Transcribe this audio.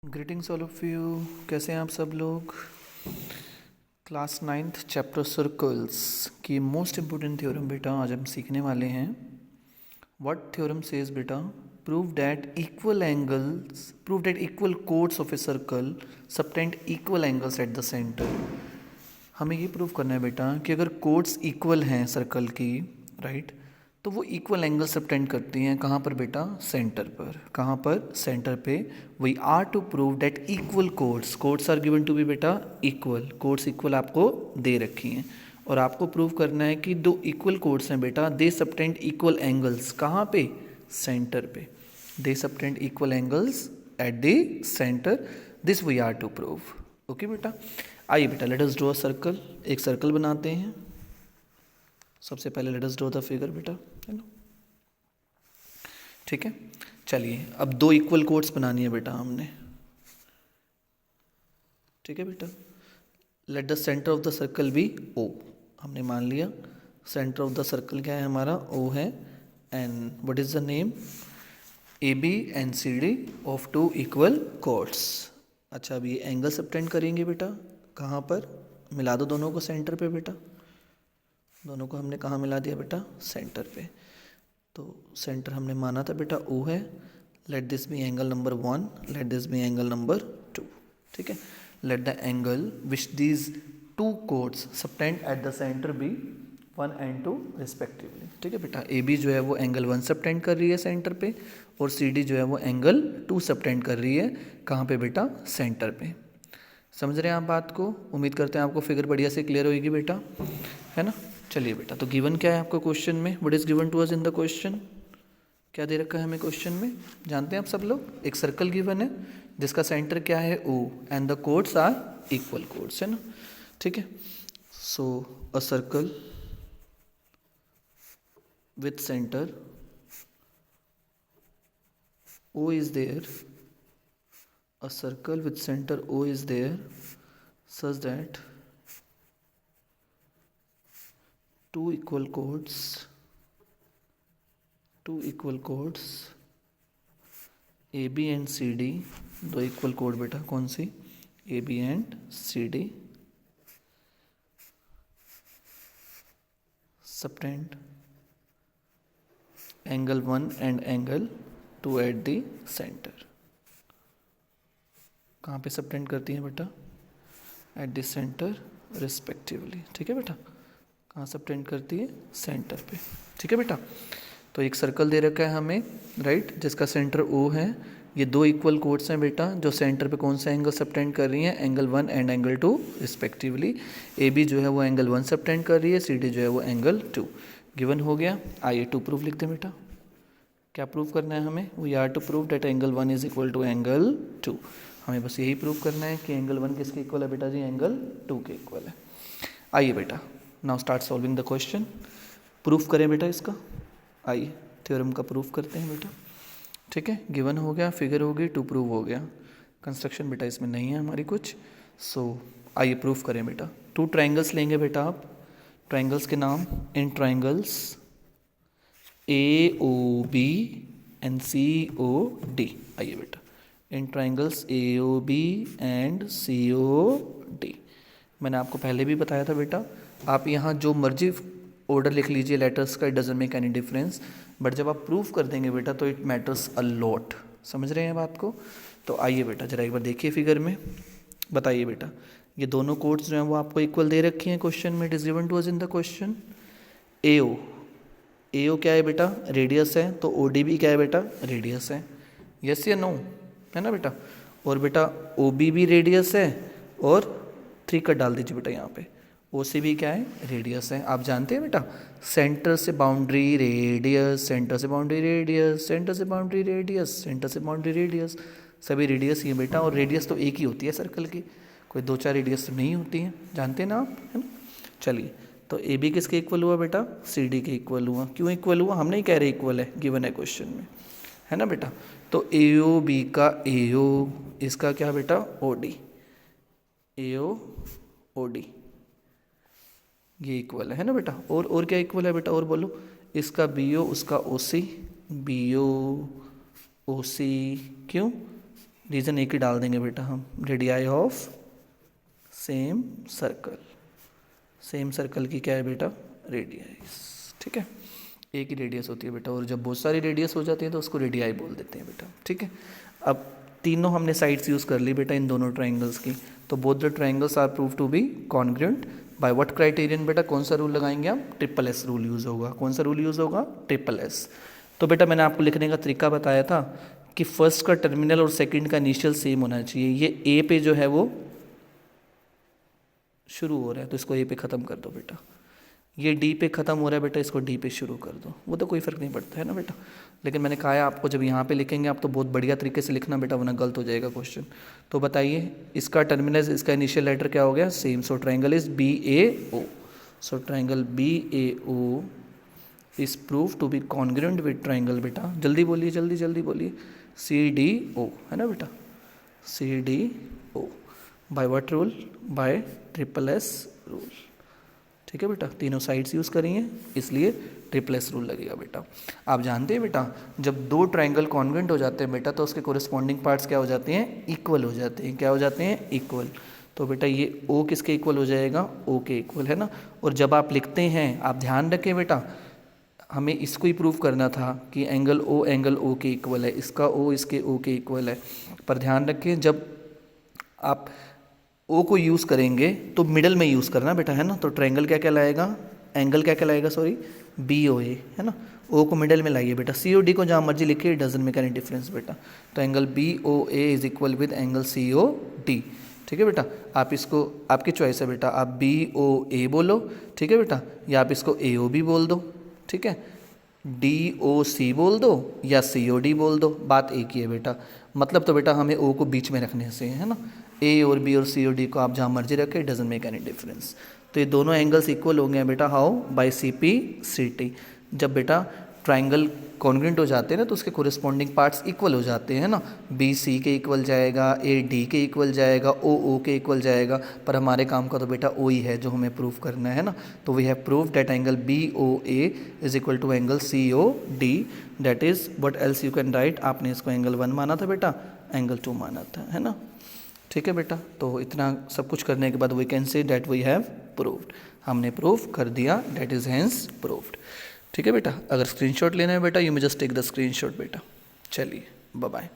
Greetings all of you. कैसे हैं आप सब लोग। क्लास 9th चैप्टर सर्कल्स की मोस्ट इम्पोर्टेंट थ्योरम बेटा आज हम सीखने वाले हैं। व्हाट थ्योरम सेज बेटा, prove that equal codes of a circle subtend equal angles at the centre. हमें ये प्रूव करना है बेटा कि अगर कोड्स इक्वल हैं सर्कल की, राइट, तो वो इक्वल एंगल सबटेंड करती हैं। कहाँ पर बेटा? सेंटर पर। कहाँ पर? सेंटर पे। We are to prove that equal chords are given to be बेटा इक्वल। कोड्स इक्वल आपको दे रखी हैं और आपको प्रूव करना है कि दो इक्वल कोड्स हैं बेटा, दे सबटेंड इक्वल एंगल्स। कहाँ पे? सेंटर पे। They subtend equal angles at the centre. This we are to prove. Okay बेटा, आइए बेटा let us draw a circle. एक सर्कल बनाते हैं। सबसे पहले let us draw the figure बेटा, है ना। ठीक है, चलिए अब दो इक्वल कोड्स बनानी है बेटा हमने। ठीक है बेटा, let the centre of the circle be O. हमने मान लिया सेंटर ऑफ द सर्कल क्या है हमारा? ओ है। And what is the name? A B and C D of two equal chords. अच्छा, अब ये एंगल सबटेंड करेंगे बेटा। कहाँ पर? मिला दो दोनों को सेंटर पे बेटा। दोनों को हमने कहाँ मिला दिया बेटा? सेंटर पे। तो सेंटर हमने माना था बेटा ओ है। Let this be angle number 1, let this be angle number 2। ठीक है, let the angle which these two chords subtend at the centre be 1 and 2 respectively. ठीक है बेटा, ए बी जो है वो एंगल 1 सबटेंड कर रही है सेंटर पे, और सी डी जो है वो एंगल 2 सबटेंड कर रही है। कहाँ पे बेटा? सेंटर पे। समझ रहे हैं आप बात को? उम्मीद करते हैं आपको फिगर बढ़िया से क्लियर होगी बेटा, है ना। चलिए बेटा, तो गिवन क्या है आपको क्वेश्चन में? What is given to us in the question? क्या दे रखा है हमें क्वेश्चन में? जानते हैं आप सब लोग। एक सर्कल गिवन है जिसका सेंटर क्या है? O, and the chords are equal chords, है ना। ठीक है, so a circle with centre O is there, a circle with center O is there such that two equal chords AB and CD, दो equal code बेटा कौन सी? AB and CD subtend angle 1 and angle 2 at the center। कहाँ पे subtend करती हैं बेटा? Eight the centre respectively. ठीक है बेटा, कहाँ सबटेंड करती है? सेंटर पे। ठीक है बेटा, तो एक सर्कल दे रखा है हमें, राइट, जिसका सेंटर ओ है। ये दो इक्वल कोड्स हैं बेटा जो सेंटर पे कौन सा एंगल सबटेंड कर रही हैं? Angle 1 and angle 2 respectively. A B जो है वो एंगल 1 सबटेंड कर रही है, सी डी जो है वो एंगल 2। गिवन हो गया। आइए टू प्रूफ लिखते हैं बेटा। क्या प्रूव करना है हमें? We are to prove that angle 1 is equal to angle 2। हमें बस यही प्रूव करना है कि एंगल 1 किसके इक्वल है बेटा जी? एंगल 2 के इक्वल है। आइए बेटा, now start solving the question. Proof करें बेटा इसका। आइए थ्योरम का प्रूफ करते हैं बेटा। ठीक है, गिवन हो गया, फिगर हो गई, टू प्रूव हो गया। कंस्ट्रक्शन बेटा इसमें नहीं है हमारी कुछ। सो आइए प्रूफ करें बेटा। टू ट्राइंगल्स लेंगे बेटा आप। ट्राइंगल्स के नाम, इन ट्राइंगल्स AOB एंड COD। आइए बेटा, इन ट्राइंगल्स AOB एंड COD। मैंने आपको पहले भी बताया था बेटा, आप यहाँ जो मर्जी ऑर्डर लिख लीजिए लेटर्स का, it doesn't make any difference, but जब आप प्रूफ कर देंगे बेटा तो इट मैटर्स अ लॉट। समझ रहे हैं बात को? तो आइए बेटा जरा एक बार देखिए फिगर में, बताइए बेटा। ये दोनों कोड्स जो हैं वो आपको इक्वल दे रखी हैं क्वेश्चन में। It is given to us in the question. AO क्या है बेटा? रेडियस है। तो OD भी क्या है बेटा? रेडियस है। यस या नो? है ना बेटा। और बेटा OB भी रेडियस है, और 3 कट डाल दीजिए बेटा यहाँ पे। OC भी क्या है? रेडियस है। आप जानते हैं बेटा, सेंटर से बाउंड्री रेडियस, सेंटर से बाउंड्री रेडियस, सेंटर से बाउंड्री रेडियस, सेंटर से बाउंड्री रेडियस, सभी रेडियस ही है बेटा। और रेडियस तो एक ही होती है सर्कल की, कोई 2-4 रेडियस तो नहीं होती हैं, जानते हैं ना आप, है ना। चलिए, तो ए बी किसके इक्वल हुआ बेटा? सी डी के इक्वल हुआ। क्यों इक्वल हुआ? हम नहीं कह रहे इक्वल है, गिवन है क्वेश्चन में, है ना बेटा। तो ए ओ बी का ए ओ, इसका क्या बेटा? O D. A O D ये इक्वल है ना बेटा। और क्या इक्वल है बेटा? और बोलो। इसका बी ओ, उसका ओ सी, बी ओ ओ सी। क्यों? रीज़न एक ही डाल देंगे बेटा हम, radii of same circle. Same circle की क्या है बेटा, रेडियस। ठीक है, एक ही रेडियस होती है बेटा, और जब बहुत सारी रेडियस हो जाती है तो उसको रेडियाई बोल देते हैं बेटा। ठीक है, अब तीनों हमने साइड्स यूज़ कर ली बेटा इन दोनों ट्राइंगल्स की। तो both the triangles are prove to be congruent by what criterion बेटा, कौन सा रूल लगाएंगे आप, ट्रिपल एस रूल यूज़ होगा। कौन सा रूल यूज़ होगा, ट्रिपल एस। तो बेटा मैंने आपको लिखने का तरीका बताया था कि फर्स्ट का टर्मिनल और सेकंड का इनिशियल सेम होना चाहिए। ये ए पे जो है वो शुरू हो रहा है तो इसको ए पे ख़त्म कर दो बेटा, ये डी पे ख़त्म हो रहा है बेटा, इसको डी पे शुरू कर दो। वो तो कोई फ़र्क नहीं पड़ता है ना बेटा, लेकिन मैंने कहा है आपको जब यहाँ पे लिखेंगे आप तो बहुत बढ़िया तरीके से लिखना बेटा, वरना गलत हो जाएगा क्वेश्चन। तो बताइए इसका टर्मिनल, इसका इनिशियल लेटर क्या हो गया, same. So triangle is B A O. So triangle B A O is prove to be congruent with triangle बेटा, जल्दी बोलिए, जल्दी जल्दी बोलिए, सी डी ओ, है ना बेटा, C D O. By what rule, by triple S rule. ठीक है बेटा, तीनों साइड्स यूज़ करेंगे इसलिए ट्रिपल एस रूल लगेगा बेटा। आप जानते हैं बेटा जब दो ट्राइंगल कॉन्ग्रुएंट हो जाते हैं बेटा तो उसके कोरिस्पॉन्डिंग पार्ट्स क्या हो जाते हैं, इक्वल हो जाते हैं। क्या हो जाते हैं, इक्वल। तो बेटा ये ओ किसके इक्वल हो जाएगा, ओ के इक्वल, है ना। और जब आप लिखते हैं आप ध्यान रखें बेटा, हमें इसको ही प्रूव करना था कि एंगल ओ के इक्वल है, इसका ओ इसके ओ के इक्वल है। पर ध्यान रखें जब आप ओ को यूज़ करेंगे तो मिडल में यूज़ करना बेटा, है ना। तो ट्रायंगल क्या कहलाएगा, एंगल क्या कहलाएगा, सॉरी, बी ओ ए, है ना। ओ को मिडल में लाइए बेटा, सी ओ डी को जहाँ मर्जी लिखिए, डजंट मेक एनी डिफरेंस बेटा। तो angle B O A is equal with angle C O D. ठीक है बेटा, आप इसको, आपकी चॉइस है बेटा, आप बी ओ ए बोलो, ठीक है बेटा, या आप इसको ए ओ बी बोल दो, ठीक है, डी ओ सी बोल दो या सी ओ डी बोल दो, बात एक ही है बेटा। मतलब तो बेटा हमें ओ को बीच में रखने से, है ना। ए और बी और सी और डी को आप जहाँ मर्जी रखें, डजंट मेक एनी डिफरेंस। तो ये दोनों एंगल्स इक्वल हो गए बेटा, how, by C P C T. जब बेटा ट्राइंगल कॉन्ग्रुएंट हो जाते हैं ना तो उसके कोरिस्पॉन्डिंग पार्ट्स इक्वल हो जाते हैं ना, बी सी के इक्वल जाएगा, ए डी के इक्वल जाएगा, ओ के इक्वल जाएगा। पर हमारे काम का तो बेटा ओ ही है जो हमें प्रूव करना है ना। तो we have prove that angle B O A is equal to angle C O D, that is what else you can write. आपने इसको एंगल 1 माना था बेटा, एंगल 2 माना था, है ना। ठीक है बेटा, तो इतना सब कुछ करने के बाद we can say that we have proved, हमने प्रूव कर दिया, दैट इज हेंस प्रूव्ड। ठीक है बेटा, अगर स्क्रीनशॉट लेना है बेटा, you may just take the screenshot बेटा। चलिए, बाय बाय।